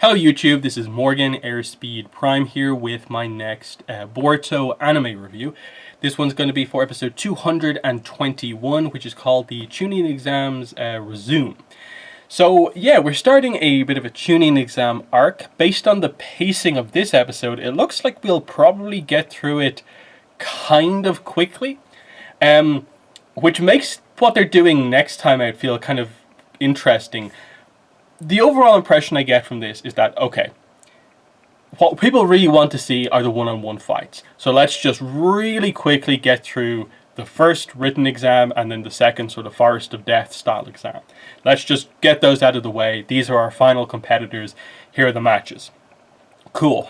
Hello YouTube, this is Morgan Airspeed Prime here with my next Boruto anime review. This one's going to be for episode 221, which is called the Chunin Exams Resume. So yeah, we're starting a bit of a Chunin exam arc. Based on the pacing of this episode, it looks like we'll probably get through it kind of quickly, which makes what they're doing next time out feel kind of interesting. The overall impression I get from this is that, okay, what people really want to see are the one-on-one fights. So let's just really quickly get through the first written exam and then the second sort of Forest of Death style exam. Let's just get those out of the way. These are our final competitors. Here are the matches. Cool.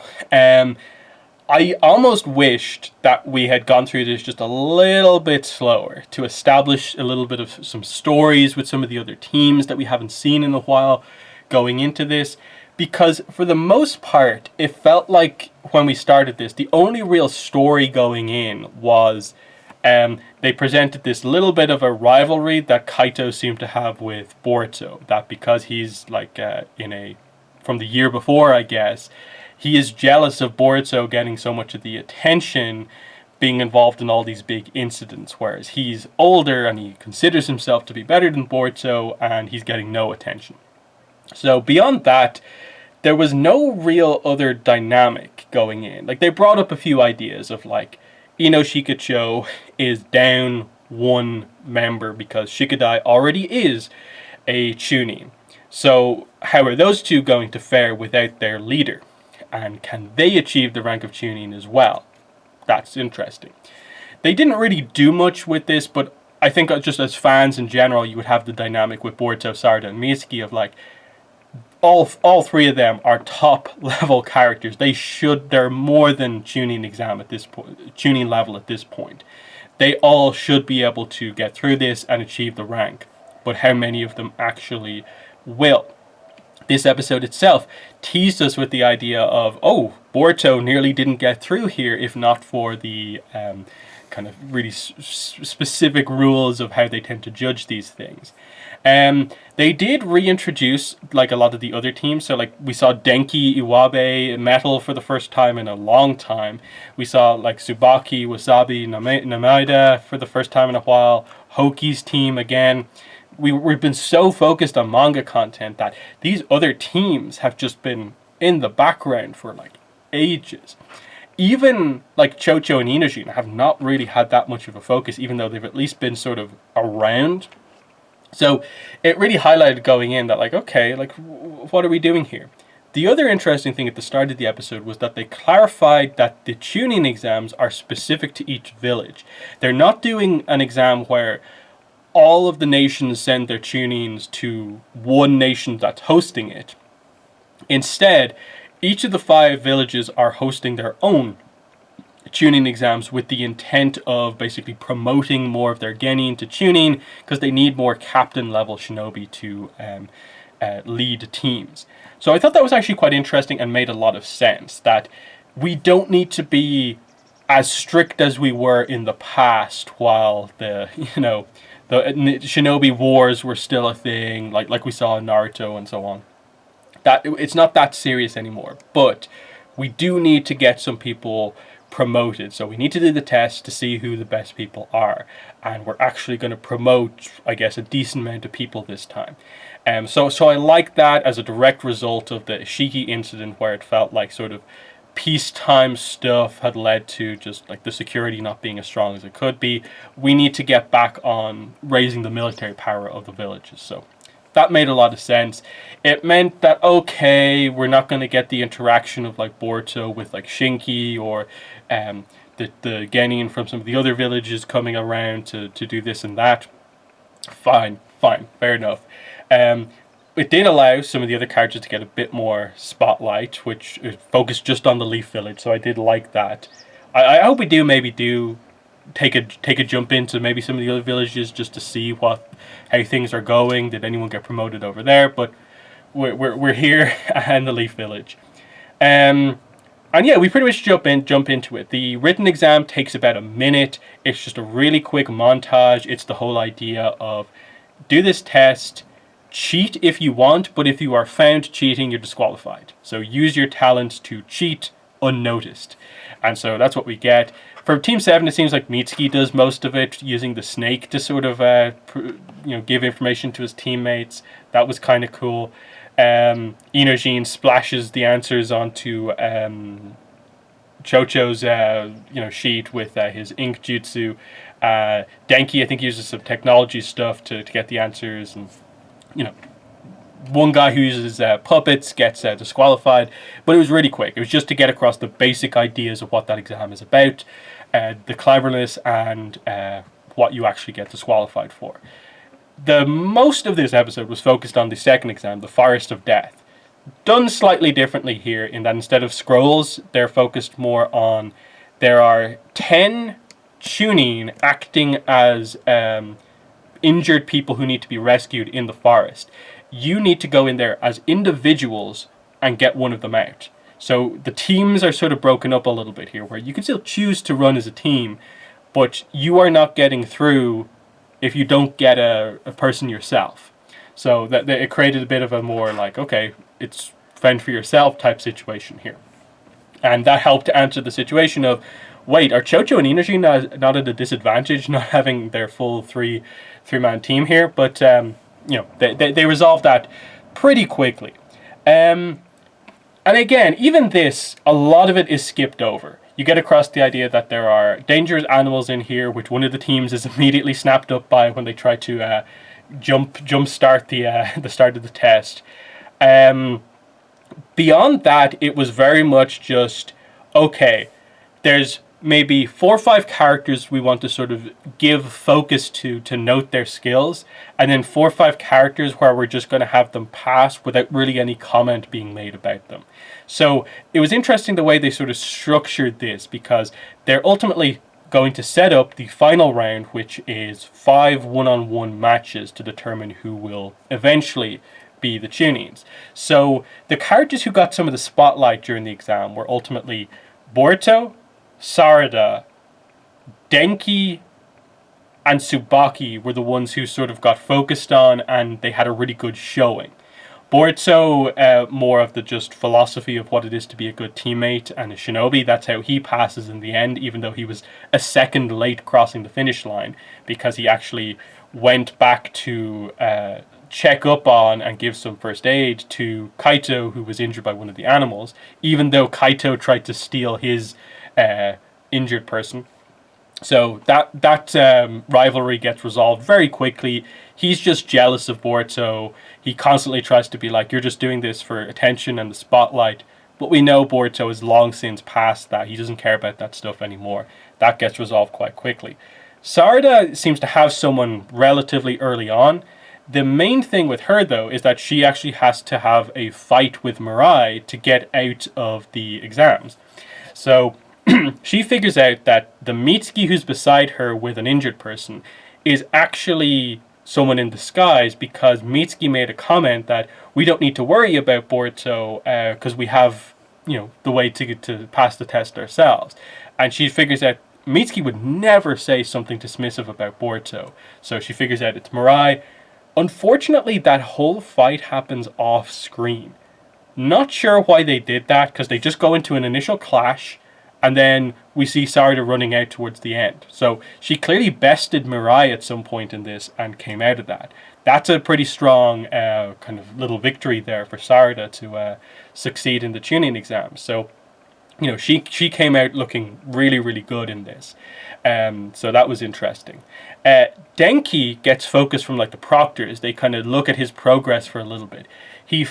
I almost wished that we had gone through this just a little bit slower to establish a little bit of some stories with some of the other teams that we haven't seen in a while going into this, because for the most part it felt like when we started this, the only real story going in was they presented this little bit of a rivalry that Kaito seemed to have with Boruto, that because he's like from the year before, I guess, he is jealous of Boruto getting so much of the attention, being involved in all these big incidents, whereas he's older and he considers himself to be better than Boruto and he's getting no attention. So beyond that, there was no real other dynamic going in. Like, they brought up a few ideas of like, Ino Shikacho is down one member because Shikadai already is a Chunin. So how are those two going to fare without their leader? And can they achieve the rank of Chunin as well? That's interesting. They didn't really do much with this, but I think just as fans in general, you would have the dynamic with Boruto, Sarada, and Mitsuki of like, all three of them are top level characters. They're more than Chunin exam at this point, Chunin level at this point. They all should be able to get through this and achieve the rank. But how many of them actually will? This episode itself teased us with the idea of, oh, Boruto nearly didn't get through here if not for the kind of really specific rules of how they tend to judge these things. They did reintroduce like a lot of the other teams. So like we saw Denki Iwabe Metal for the first time in a long time. We saw like Tsubaki, Wasabi, Namaida for the first time in a while. Hoki's team again. We've been so focused on manga content that these other teams have just been in the background for like ages. Even like Chocho and Inojin have not really had that much of a focus, even though they've at least been sort of around. So it really highlighted going in that like, okay, like what are we doing here? The other interesting thing at the start of the episode was that they clarified that the Chunin exams are specific to each village. They're not doing an exam where all of the nations send their Chunins to one nation that's hosting it. Instead, each of the 5 villages are hosting their own Chunin exams with the intent of basically promoting more of their genin to Chunin because they need more captain level shinobi to lead teams. So I thought that was actually quite interesting and made a lot of sense, that we don't need to be as strict as we were in the past while the shinobi wars were still a thing, like we saw in Naruto and so on. That it's not that serious anymore, but we do need to get some people promoted. So we need to do the test to see who the best people are, and we're actually going to promote, I guess, a decent amount of people this time. So I like that as a direct result of the Ishiki incident, where it felt like sort of peacetime stuff had led to just like the security not being as strong as it could be. We need to get back on raising the military power of the villages. So that made a lot of sense. It meant that, okay, we're not going to get the interaction of like Boruto with like Shinki or the genin from some of the other villages coming around to do this and that. Fine, fair enough. It did allow some of the other characters to get a bit more spotlight, which focused just on the Leaf Village, so I did like that. I hope we maybe take a jump into maybe some of the other villages just to see how things are going. Did anyone get promoted over there? But we're here in the Leaf Village. And yeah, we pretty much jump into it. The written exam takes about a minute. It's just a really quick montage. It's the whole idea of do this test, cheat if you want, but if you are found cheating, you're disqualified. So use your talents to cheat unnoticed. And so that's what we get. For Team 7, it seems like Mitsuki does most of it, using the snake to sort of give information to his teammates. That was kind of cool. Inojin splashes the answers onto Chocho's sheet with his ink jutsu. Denki, I think, uses some technology stuff to get the answers, and one guy who uses puppets gets disqualified, but it was really quick. It was just to get across the basic ideas of what that exam is about, the cleverness, and what you actually get disqualified for. The most of this episode was focused on the second exam, the Forest of Death. Done slightly differently here in that instead of scrolls, they're focused more on, there are 10 Chunin acting as injured people who need to be rescued in the forest. You need to go in there as individuals and get one of them out. So the teams are sort of broken up a little bit here, where you can still choose to run as a team, but you are not getting through if you don't get a person yourself. So that it created a bit of a more like, okay, it's fend for yourself type situation here. And that helped to answer the situation of, wait, are Chocho and Inojin not at a disadvantage, not having their full three-man team here? But they resolved that pretty quickly. And again, even this, a lot of it is skipped over. You get across the idea that there are dangerous animals in here, which one of the teams is immediately snapped up by when they try to jump start the start of the test. Beyond that, it was very much just, okay, there's maybe 4 or 5 characters we want to sort of give focus to note their skills, and then 4 or 5 characters where we're just going to have them pass without really any comment being made about them. So it was interesting the way they sort of structured this, because they're ultimately going to set up the final round, which is 5 one-on-one matches to determine who will eventually be the Chunins. So the characters who got some of the spotlight during the exam were ultimately Boruto, Sarada, Denki, and Tsubaki were the ones who sort of got focused on, and they had a really good showing. Boruto, more of the just philosophy of what it is to be a good teammate and a shinobi. That's how he passes in the end, even though he was a second late crossing the finish line, because he actually went back to check up on and give some first aid to Kaito, who was injured by one of the animals, even though Kaito tried to steal his injured person. So that rivalry gets resolved very quickly. He's just jealous of Boruto. He constantly tries to be like, you're just doing this for attention and the spotlight. But we know Boruto is long since past that. He doesn't care about that stuff anymore. That gets resolved quite quickly. Sarada seems to have someone relatively early on. The main thing with her, though, is that she actually has to have a fight with Mirai to get out of the exams. So she figures out that the Mitsuki who's beside her with an injured person is actually someone in disguise, because Mitsuki made a comment that we don't need to worry about Boruto because we have, the way to pass the test ourselves. And she figures out Mitsuki would never say something dismissive about Boruto. So she figures out it's Mirai. Unfortunately, that whole fight happens off screen. Not sure why they did that, because they just go into an initial clash, and then we see Sarada running out towards the end. So she clearly bested Mirai at some point in this and came out of that. That's a pretty strong kind of little victory there for Sarada to succeed in the tuning exam. So, she came out looking really, really good in this. So that was interesting. Denki gets focus from the proctors. They kind of look at his progress for a little bit. He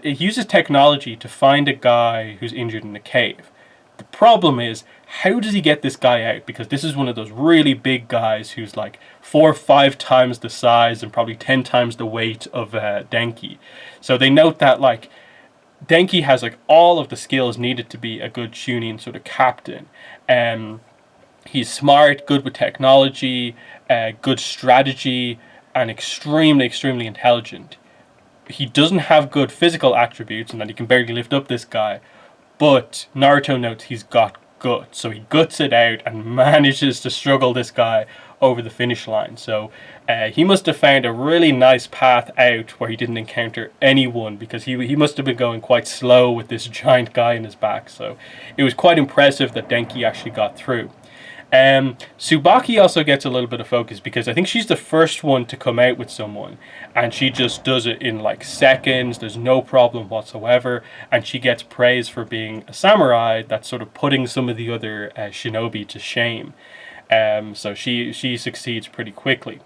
uses technology to find a guy who's injured in a cave. The problem is, how does he get this guy out? Because this is one of those really big guys who's 4 or 5 times the size and probably 10 times the weight of Denki. So they note that Denki has all of the skills needed to be a good tuning sort of captain. He's smart, good with technology, good strategy, and extremely, extremely intelligent. He doesn't have good physical attributes, and that he can barely lift up this guy. But Naruto notes he's got guts, so he guts it out and manages to struggle this guy over the finish line. So he must have found a really nice path out where he didn't encounter anyone, because he must have been going quite slow with this giant guy in his back. So it was quite impressive that Denki actually got through. Tsubaki also gets a little bit of focus because I think she's the first one to come out with someone, and she just does it in like seconds. There's no problem whatsoever, and she gets praise for being a samurai that's sort of putting some of the other shinobi to shame. So she succeeds pretty quickly.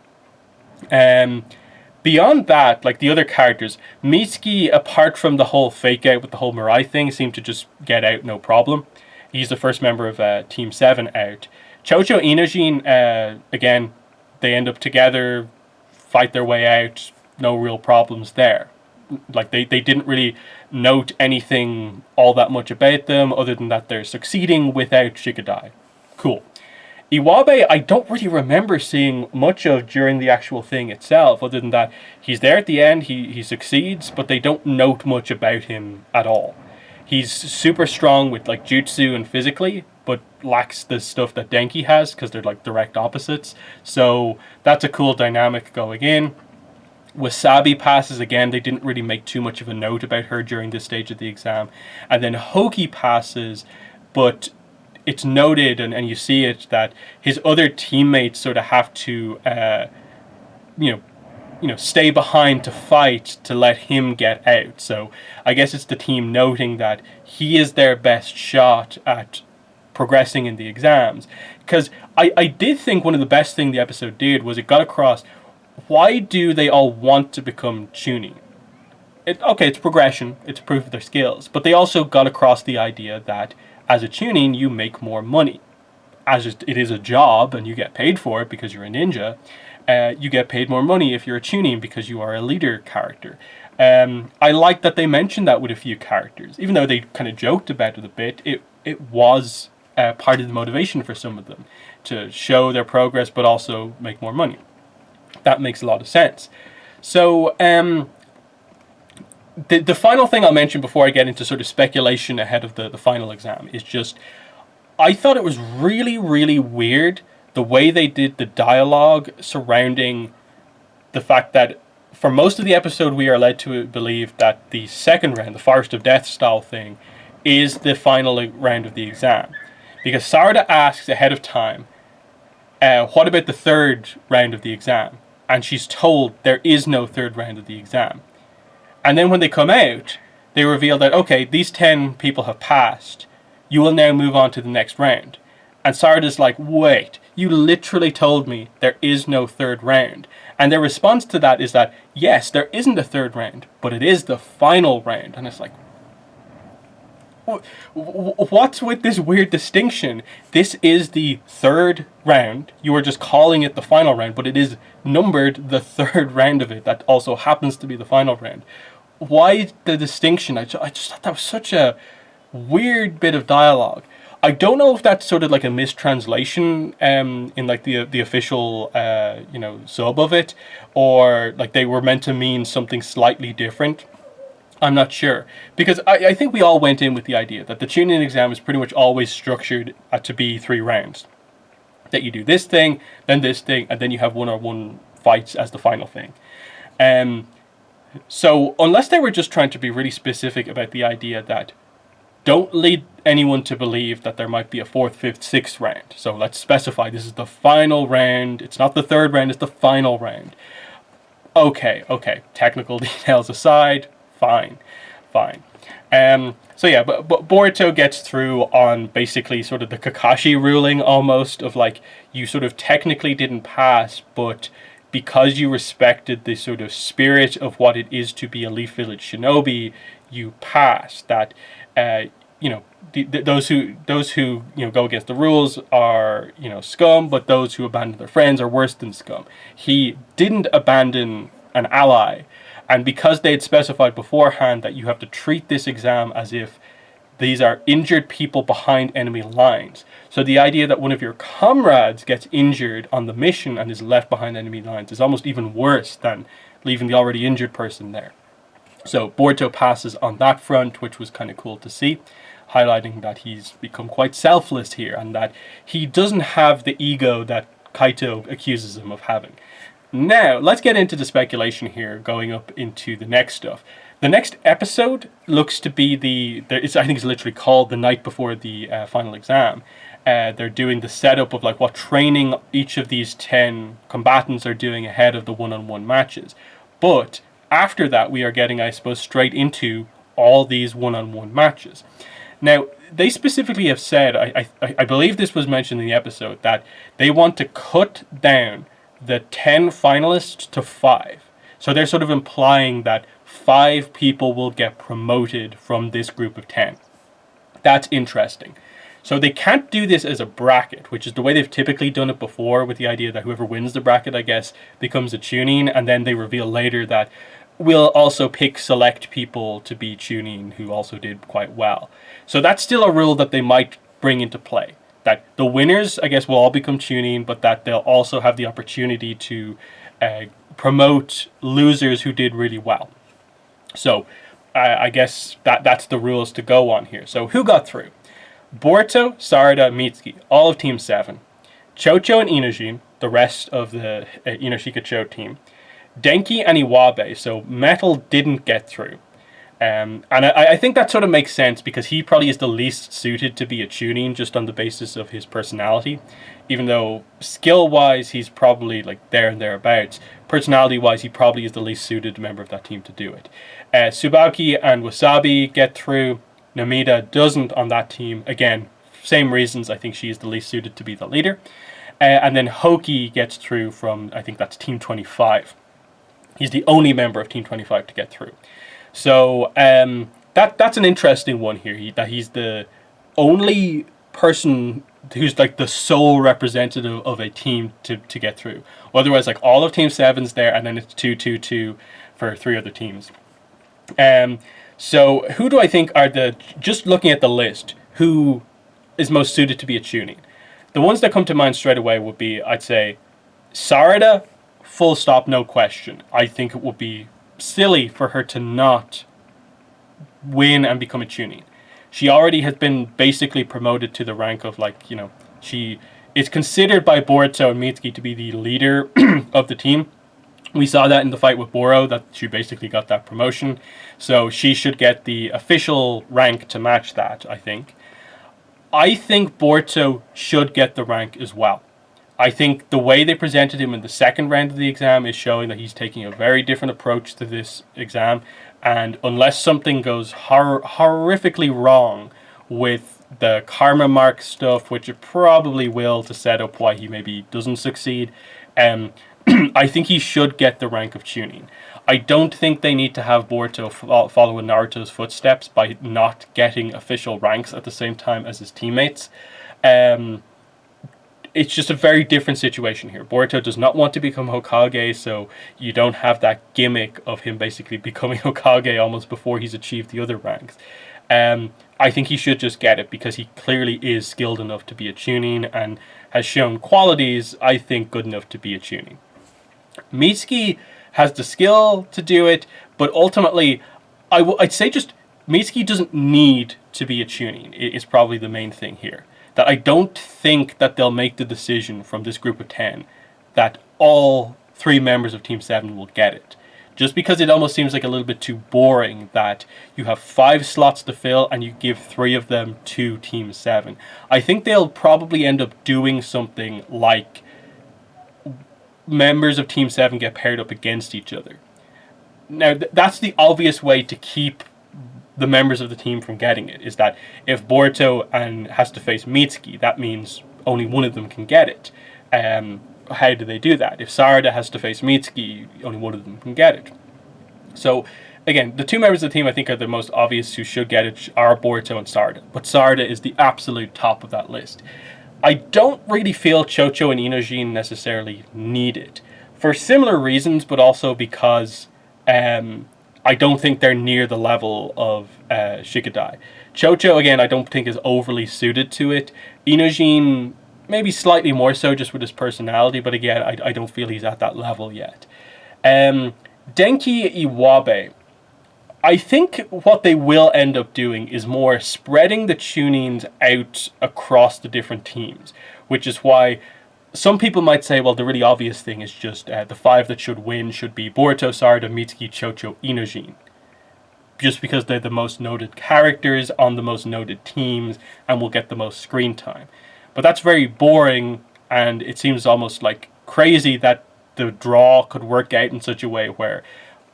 Beyond that, like the other characters, Mitsuki, apart from the whole fake out with the whole Mirai thing, seemed to just get out no problem. He's the first member of Team 7 out. Chocho Inojin, again, they end up together, fight their way out, no real problems there. Like, they didn't really note anything all that much about them, other than that they're succeeding without Shikadai. Cool. Iwabe, I don't really remember seeing much of during the actual thing itself, other than that he's there at the end, he succeeds, but they don't note much about him at all. He's super strong with like jutsu and physically, but lacks the stuff that Denki has, because they're like direct opposites. So that's a cool dynamic going in. Wasabi passes again. They didn't really make too much of a note about her during this stage of the exam. And then Hoki passes, but it's noted, and you see it, that his other teammates sort of have to, stay behind to fight to let him get out. So I guess it's the team noting that he is their best shot at progressing in the exams. Because I did think one of the best things the episode did was it got across, why do they all want to become Chunin? It's progression, it's proof of their skills, but they also got across the idea that as a Chunin, you make more money. As it is a job and you get paid for it because you're a ninja, you get paid more money if you're a Chunin because you are a leader character. I like that they mentioned that with a few characters. Even though they kind of joked about it a bit, it was part of the motivation for some of them to show their progress but also make more money. That makes a lot of sense. So the final thing I'll mention before I get into sort of speculation ahead of the final exam is just, I thought it was really, really weird the way they did the dialogue surrounding the fact that for most of the episode we are led to believe that the second round, the Forest of Death style thing, is the final round of the exam. Because Sarada asks ahead of time, what about the third round of the exam? And she's told there is no third round of the exam. And then when they come out, they reveal that, okay, these 10 people have passed. You will now move on to the next round. And Sarada's like, wait, you literally told me there is no third round. And their response to that is that, yes, there isn't a third round, but it is the final round. And it's like, what's with this weird distinction? This is the third round. You are just calling it the final round, but it is numbered the third round of it. That also happens to be the final round. Why the distinction? I just thought that was such a weird bit of dialogue. I don't know if that's sort of like a mistranslation in like the official sub of it, or like they were meant to mean something slightly different. I'm not sure, because I think we all went in with the idea that the Chunin exam is pretty much always structured to be 3 rounds. That you do this thing, then this thing, and then you have one-on-one fights as the final thing. So unless they were just trying to be really specific about the idea that don't lead anyone to believe that there might be a 4th, 5th, 6th round. So let's specify this is the final round. It's not the third round, it's the final round. Okay. Technical details aside, fine. So yeah, but Boruto gets through on basically sort of the Kakashi ruling almost, of like, you sort of technically didn't pass, but because you respected the sort of spirit of what it is to be a Leaf Village shinobi, you passed. That those who go against the rules are scum, but those who abandon their friends are worse than scum. He didn't abandon an ally, and because they had specified beforehand that you have to treat this exam as if these are injured people behind enemy lines. So the idea that one of your comrades gets injured on the mission and is left behind enemy lines is almost even worse than leaving the already injured person there. So Boruto passes on that front, which was kind of cool to see, highlighting that he's become quite selfless here and that he doesn't have the ego that Kaito accuses him of having. Now, let's get into the speculation here, going up into the next stuff. The next episode looks to be I think it's literally called The Night Before the Final Exam. They're doing the setup of like what training each of these 10 combatants are doing ahead of the one-on-one matches. But after that, we are getting, I suppose, straight into all these one-on-one matches. Now, they specifically have said, I believe this was mentioned in the episode, that they want to cut down the 10 finalists to 5. So they're sort of implying that 5 people will get promoted from this group of 10. That's interesting. So they can't do this as a bracket, which is the way they've typically done it before, with the idea that whoever wins the bracket, I guess, becomes a Chunin, and then they reveal later that we'll also pick select people to be Chunin who also did quite well. So that's still a rule that they might bring into play. That the winners, I guess, will all become Chunin, but that they'll also have the opportunity to promote losers who did really well. So I guess that's the rules to go on here. So who got through? Boruto, Sarada, Mitsuki, all of Team 7. Chocho and Inojin, the rest of the Inoshika-cho team. Denki and Iwabe, so Metal didn't get through. And I think that sort of makes sense because he probably is the least suited to be a Chunin just on the basis of his personality. Even though skill-wise he's probably like there and thereabouts, personality-wise he probably is the least suited member of that team to do it. Tsubaki and Wasabi get through. Namida doesn't on that team. Again, same reasons. I think she is the least suited to be the leader. And then Hoki gets through from, I think that's Team 25. He's the only member of Team 25 to get through. So that's an interesting one here. That he's the only person who's like the sole representative of a team to get through. Otherwise, like all of Team 7's there, and then it's 2-2-2 for 3 other teams. So who do I think are just looking at the list, who is most suited to be a Chunin? The ones that come to mind straight away would be, I'd say, Sarada, full stop, no question. I think it would be silly for her to not win and become a Chunin. She already has been basically promoted to the rank of, like, you know, she is considered by Boruto and Mitsuki to be the leader of the team. We saw that in the fight with Boro, that she basically got that promotion. So she should get the official rank to match that, I think. I think Boruto should get the rank as well. I think the way they presented him in the second round of the exam is showing that he's taking a very different approach to this exam. And unless something goes horrifically wrong with the karma mark stuff, which it probably will to set up why he maybe doesn't succeed, I think he should get the rank of Chunin. I don't think they need to have Boruto follow in Naruto's footsteps by not getting official ranks at the same time as his teammates. It's just a very different situation here. Boruto does not want to become Hokage, so you don't have that gimmick of him basically becoming Hokage almost before he's achieved the other ranks. I think he should just get it because he clearly is skilled enough to be a Chunin and has shown qualities, I think, good enough to be a Chunin. Mitsuki has the skill to do it, but ultimately, I'd say just Mitsuki doesn't need to be a Chunin. It's probably the main thing here. That I don't think that they'll make the decision from this group of 10 that all 3 members of Team 7 will get it. Just because it almost seems like a little bit too boring that you have 5 slots to fill and you give 3 of them to Team 7. I think they'll probably end up doing something like members of Team 7 get paired up against each other. Now, that's the obvious way to keep the members of the team from getting it, is that if Boruto has to face Mitsuki, that means only one of them can get it. How do they do that? If Sarada has to face Mitsuki, only one of them can get it. So, again, the 2 members of the team I think are the most obvious who should get it are Boruto and Sarada. But Sarada is the absolute top of that list. I don't really feel Chocho and Inojin necessarily need it. For similar reasons, but also because I don't think they're near the level of Shikadai. Chocho, again, I don't think is overly suited to it. Inojin, maybe slightly more so just with his personality, but again, I don't feel he's at that level yet. Denki Iwabe. I think what they will end up doing is more spreading the Chunins out across the different teams, which is why some people might say, well, the really obvious thing is just the five that should win should be Boruto, Sarada, Mitsuki, Chocho, Inojin. Just because they're the most noted characters on the most noted teams and will get the most screen time. But that's very boring, and it seems almost like crazy that the draw could work out in such a way where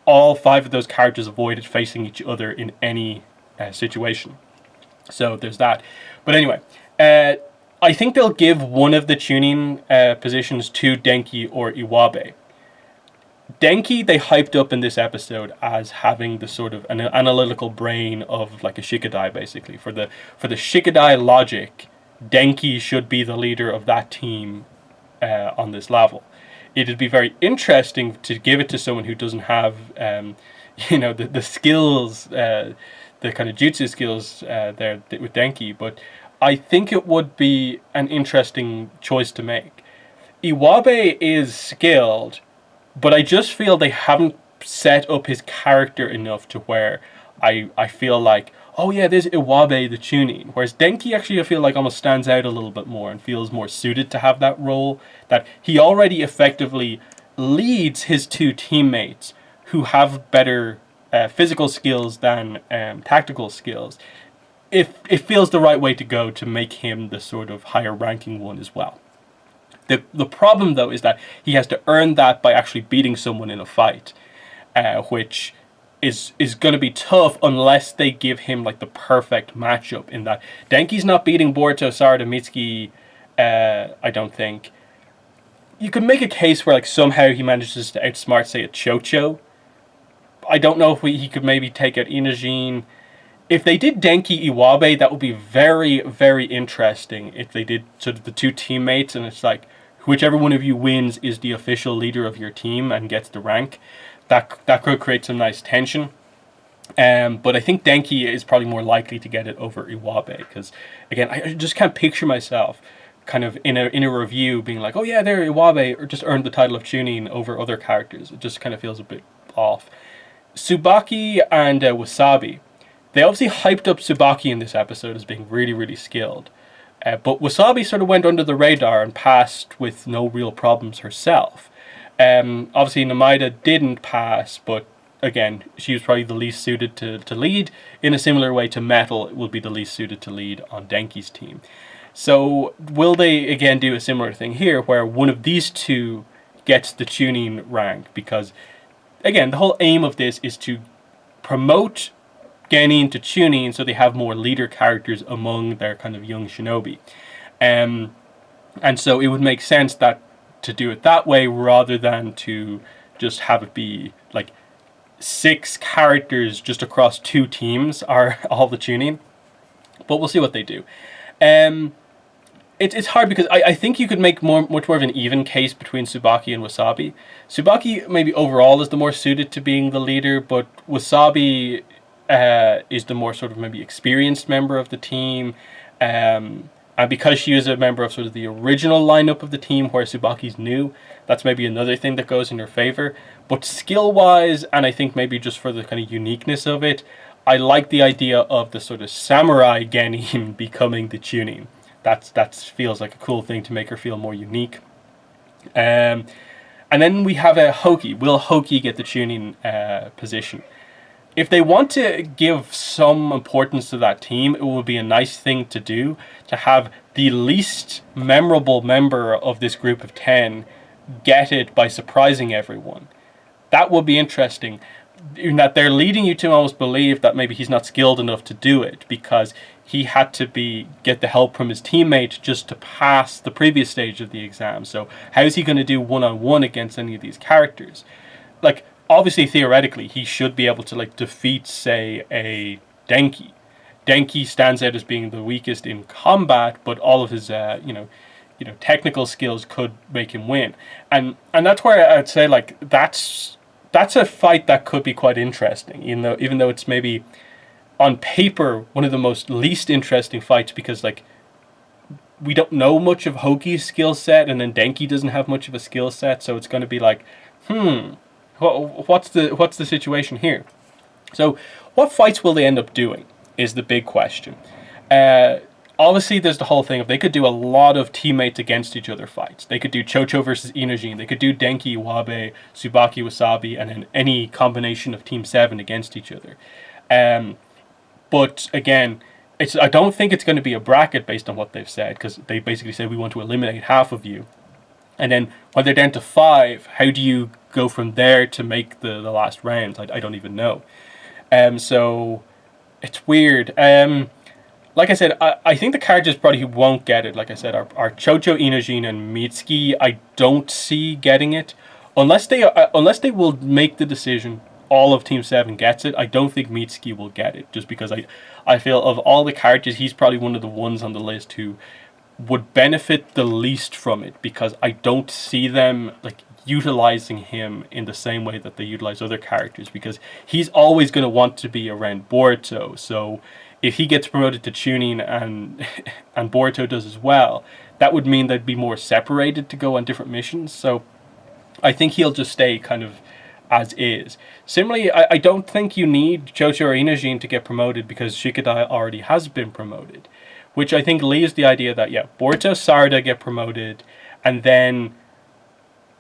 all five of those characters avoided facing each other in any situation. So there's that. But anyway, I think they'll give one of the tuning positions to Denki or Iwabe. Denki, they hyped up in this episode as having the sort of an analytical brain of like a Shikadai, basically. For the Shikadai logic, Denki should be the leader of that team on this level. It'd be very interesting to give it to someone who doesn't have, the skills, the kind of jutsu skills there with Denki. But I think it would be an interesting choice to make. Iwabe is skilled, but I just feel they haven't set up his character enough to where I feel like, oh yeah, there's Iwabe the tuning. Whereas Denki actually I feel like almost stands out a little bit more and feels more suited to have that role. That he already effectively leads his two teammates who have better physical skills than tactical skills. It feels the right way to go to make him the sort of higher ranking one as well. The problem, though, is that he has to earn that by actually beating someone in a fight, which is going to be tough unless they give him like the perfect matchup. In that Denki's not beating Boruto, Sarada, Mitsuki. I don't think. You could make a case where like somehow he manages to outsmart, say, a Chocho. I don't know if he could maybe take out Inojin. If they did Denki Iwabe, that would be very, very interesting. If they did sort of the two teammates, and it's like whichever one of you wins is the official leader of your team and gets the rank, that could create some nice tension. But I think Denki is probably more likely to get it over Iwabe because, again, I just can't picture myself kind of in a review being like, oh yeah, there Iwabe or just earned the title of tuning over other characters. It just kind of feels a bit off. Tsubaki and Wasabi. They obviously hyped up Tsubaki in this episode as being really, really skilled. But Wasabi sort of went under the radar and passed with no real problems herself. Obviously, Namaida didn't pass, but again, she was probably the least suited to lead. In a similar way to Metal, it will be the least suited to lead on Denki's team. So will they, again, do a similar thing here where one of these two gets the tuning rank? Because, again, the whole aim of this is to promote getting into tuning so they have more leader characters among their kind of young shinobi. And so it would make sense that to do it that way rather than to just have it be like 6 characters just across 2 teams are all the tuning. But we'll see what they do. It's hard because I think you could make much more of an even case between Tsubaki and Wasabi. Tsubaki maybe overall is the more suited to being the leader, but Wasabi is the more sort of maybe experienced member of the team, and because she is a member of sort of the original lineup of the team where Tsubaki's new, that's maybe another thing that goes in her favor. But skill-wise, and I think maybe just for the kind of uniqueness of it, I like the idea of the sort of samurai genin becoming the tuning. That feels like a cool thing to make her feel more unique. And then we have a Hoki. Will Hoki get the tuning position? If they want to give some importance to that team, it would be a nice thing to do to have the least memorable member of this group of 10 get it by surprising everyone. That would be interesting. In that they're leading you to almost believe that maybe he's not skilled enough to do it because he had to get the help from his teammate just to pass the previous stage of the exam. So how is he going to do one-on-one against any of these characters? Like, obviously, theoretically, he should be able to like defeat, say, a Denki. Denki stands out as being the weakest in combat, but all of his, technical skills could make him win. And that's where I'd say like that's a fight that could be quite interesting. Even though it's maybe on paper one of the most least interesting fights because like we don't know much of Hoki's skill set, and then Denki doesn't have much of a skill set, so it's going to be like, what's the situation here? So what fights will they end up doing is the big question. obviously there's the whole thing of they could do a lot of teammates against each other fights. They could do Chocho versus Inojin. They could do Denki, Iwabe, Tsubaki, Wasabi, and then any combination of Team 7 against each other. But again, I don't think it's going to be a bracket based on what they've said, because they basically said we want to eliminate half of you. And then when they're down to 5, how do you go from there to make the last rounds? I don't even know. So it's weird. Like I said, I think the characters probably who won't get it, like I said, are Chocho, Inojin, and Mitsuki. I don't see getting it unless they will make the decision all of Team 7 gets it. I don't think Mitsuki will get it, just because I feel of all the characters, he's probably one of the ones on the list who would benefit the least from it, because I don't see them like utilizing him in the same way that they utilize other characters, because he's always going to want to be around Boruto. So if he gets promoted to tuning and Boruto does as well, that would mean they'd be more separated to go on different missions. So I think he'll just stay kind of as is. Similarly, I don't think you need Chocho or Inojin to get promoted, because Shikadai already has been promoted, which I think leaves the idea that, yeah, Boruto, Sarada get promoted, and then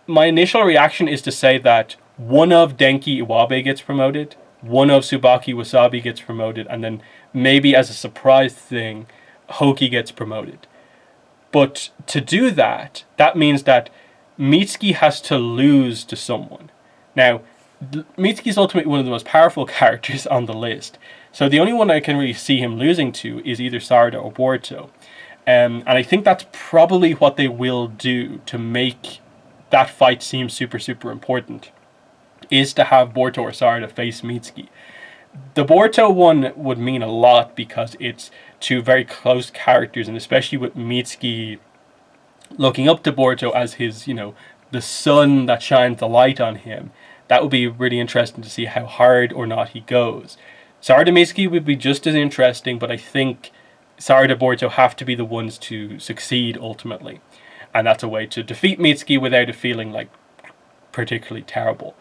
my initial reaction is to say that one of Denki Iwabe gets promoted, one of Tsubaki Wasabi gets promoted, and then maybe as a surprise thing, Hoki gets promoted. But to do that, that means that Mitsuki has to lose to someone. Now, Mitsuki is ultimately one of the most powerful characters on the list, so the only one I can really see him losing to is either Sarada or Boruto. And I think that's probably what they will do to make that fight seem super, super important, is to have Boruto or Sarada face Mitsuki. The Boruto one would mean a lot because it's two very close characters, and especially with Mitsuki looking up to Boruto as his, the sun that shines the light on him. That would be really interesting to see how hard or not he goes. Sarada Mitsuki would be just as interesting, but I think Sarada Boruto have to be the ones to succeed ultimately. And that's a way to defeat Mitsuki without it feeling like particularly terrible.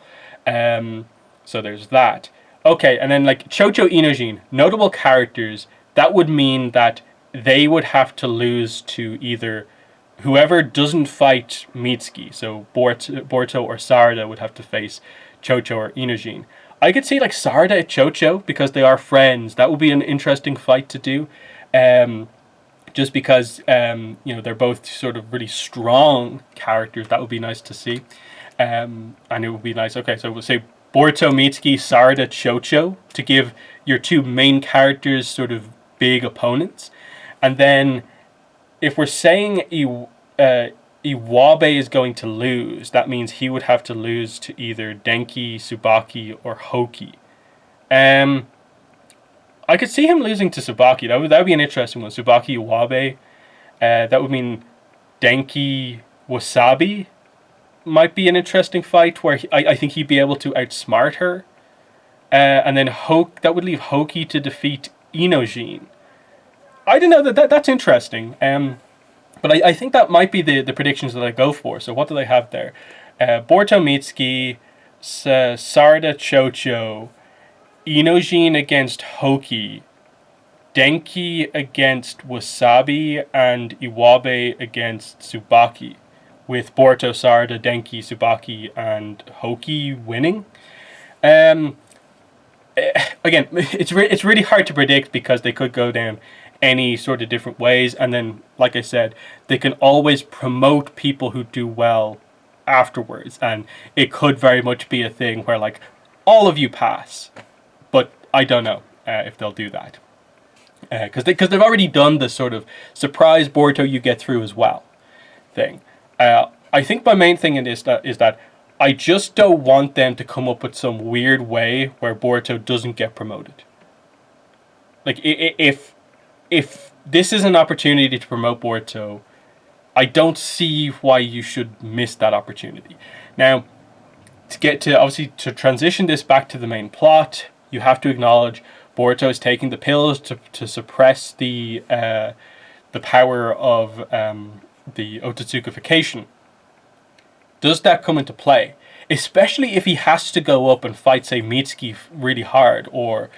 So there's that. Okay, and then like Chocho, Inojin, notable characters, that would mean that they would have to lose to either whoever doesn't fight Mitsuki, so Boruto or Sarada would have to face Chocho or Inojin. I could see like Sarada at Chocho, because they are friends. That would be an interesting fight to do. Just because, they're both sort of really strong characters. That would be nice to see. And it would be nice. Okay, so we'll say Boruto, Mitsuki, Sarada, Chocho, to give your two main characters sort of big opponents. And then if we're saying Iwabe is going to lose, that means he would have to lose to either Denki, Tsubaki, or Hoki. I could see him losing to Tsubaki. That would be an interesting one. Tsubaki, Iwabe. That would mean Denki, Wasabi might be an interesting fight, where I think he'd be able to outsmart her. And then that would leave Hoki to defeat Inojin. I don't know, that's interesting. But I think that might be the predictions that I go for. So what do they have there? Boruto, Mitsuki, Sarada, Chocho, Inojin against Hoki, Denki against Wasabi, and Iwabe against Tsubaki, with Boruto, Sarada, Denki, Tsubaki, and Hoki winning. Again, it's really hard to predict, because they could go down any sort of different ways, and then, like I said, they can always promote people who do well afterwards, and it could very much be a thing where like all of you pass. But I don't know if they'll do that, because they've already done the sort of surprise Boruto you get through as well thing. I think my main thing in this is that I just don't want them to come up with some weird way where Boruto doesn't get promoted. Like if this is an opportunity to promote Boruto, I don't see why you should miss that opportunity. Now, to transition this back to the main plot, you have to acknowledge Boruto is taking the pills to suppress the power of the Otsutsukification. Does that come into play? Especially if he has to go up and fight, say, Mitsuki really hard, or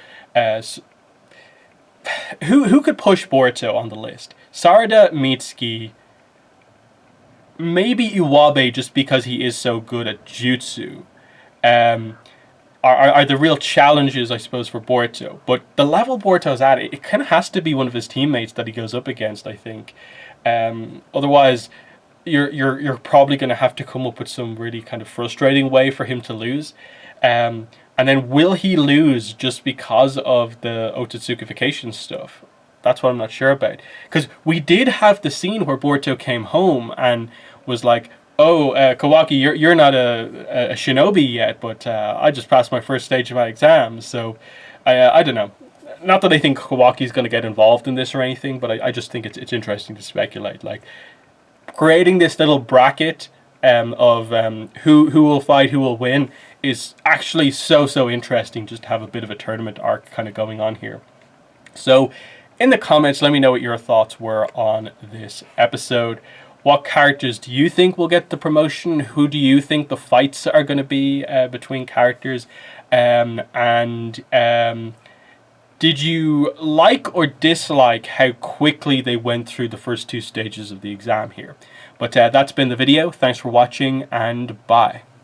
who could push Boruto on the list? Sarada, Mitsuki, maybe Iwabe, just because he is so good at jutsu. Um, are the real challenges, I suppose, for Boruto. But the level Boruto's at, it kind of has to be one of his teammates that he goes up against, I think. Otherwise, you're probably going to have to come up with some really kind of frustrating way for him to lose. And then will he lose just because of the Otsutsukification stuff? That's what I'm not sure about. Because we did have the scene where Boruto came home and was like, "Oh, Kawaki, you're not a shinobi yet, but I just passed my first stage of my exams." So I don't know. Not that I think Kawaki's going to get involved in this or anything, but I just think it's interesting to speculate. Like, creating this little bracket of who will fight, who will win, is actually so interesting. Just to have a bit of a tournament arc kind of going on here. So, in the comments, let me know what your thoughts were on this episode. What characters do you think will get the promotion? Who do you think the fights are going to be between characters? Did you like or dislike how quickly they went through the first two stages of the exam here? But that's been the video. Thanks for watching, and bye.